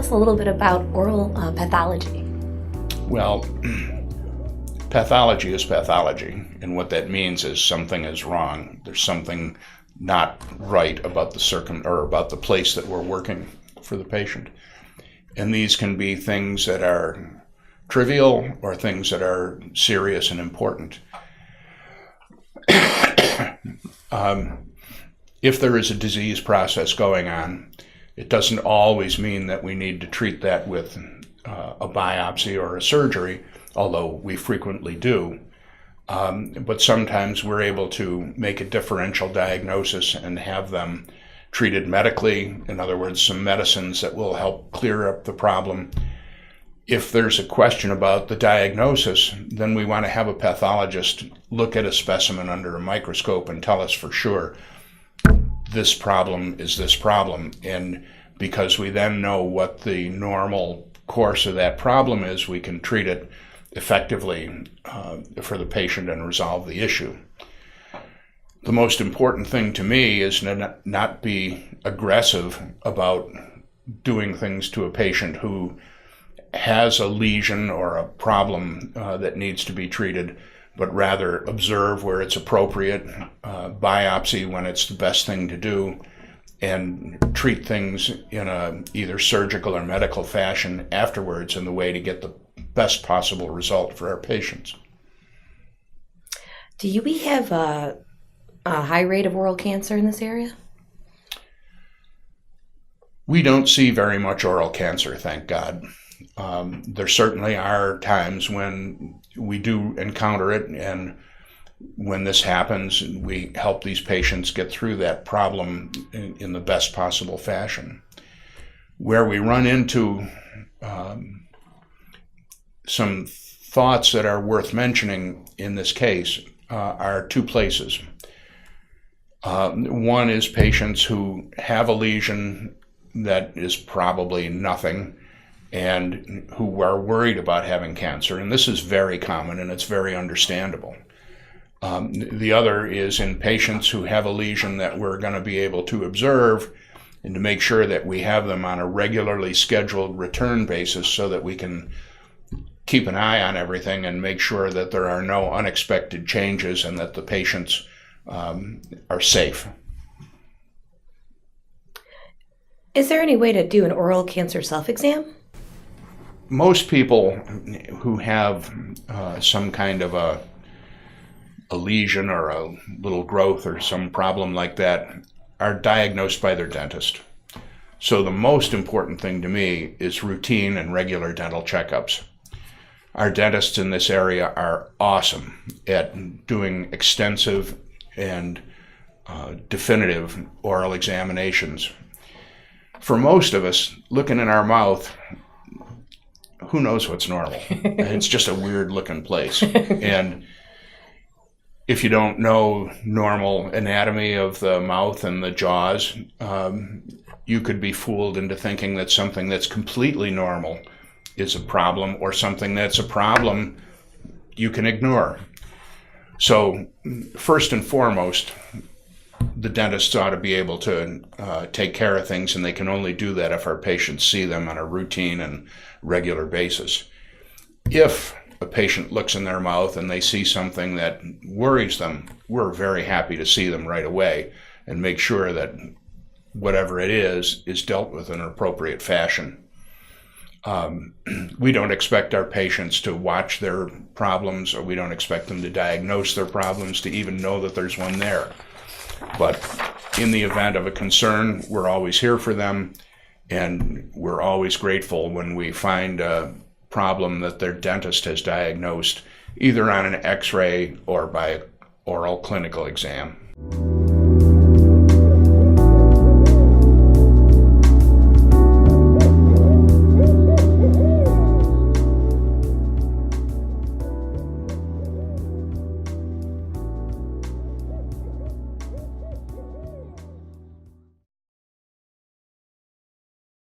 us a little bit about oral pathology. Well, pathology is pathology, and what that means is something is wrong. There's something not right about about the place that we're working for the patient. And these can be things that are trivial or things that are serious and important. If there is a disease process going on, it doesn't always mean that we need to treat that with a biopsy or a surgery, although we frequently do. But sometimes we're able to make a differential diagnosis and have them treated medically. In other words, some medicines that will help clear up the problem. If there's a question about the diagnosis, then we want to have a pathologist look at a specimen under a microscope and tell us for sure this problem is this problem. And because we then know what the normal course of that problem is, we can treat it effectively for the patient and resolve the issue. The most important thing to me is not be aggressive about doing things to a patient who has a lesion or a problem that needs to be treated, but rather observe where it's appropriate, biopsy when it's the best thing to do, and treat things in a either surgical or medical fashion afterwards in the way to get the best possible result for our patients. Do we have a high rate of oral cancer in this area? We don't see very much oral cancer, thank God. There certainly are times when we do encounter it, and when this happens, we help these patients get through that problem in the best possible fashion. Where we run into some thoughts that are worth mentioning in this case are two places. One is patients who have a lesion that is probably nothing and who are worried about having cancer, and this is very common and it's very understandable. The other is in patients who have a lesion that we're going to be able to observe and to make sure that we have them on a regularly scheduled return basis so that we can keep an eye on everything and make sure that there are no unexpected changes and that the patients are safe. Is there any way to do an oral cancer self-exam? Most people who have some kind of a lesion or a little growth or some problem like that are diagnosed by their dentist. So the most important thing to me is routine and regular dental checkups. Our dentists in this area are awesome at doing extensive and definitive oral examinations. For most of us, looking in our mouth, who knows what's normal? It's just a weird looking place. And if you don't know normal anatomy of the mouth and the jaws, you could be fooled into thinking that something that's completely normal is a problem, or something that's a problem you can ignore. So first and foremost, the dentists ought to be able to take care of things, and they can only do that if our patients see them on a routine and regular basis. If a patient looks in their mouth and they see something that worries them, we're very happy to see them right away and make sure that whatever it is dealt with in an appropriate fashion. We don't expect our patients to watch their problems, or we don't expect them to diagnose their problems to even know that there's one there. But in the event of a concern, we're always here for them, and we're always grateful when we find a problem that their dentist has diagnosed, either on an X-ray or by oral clinical exam.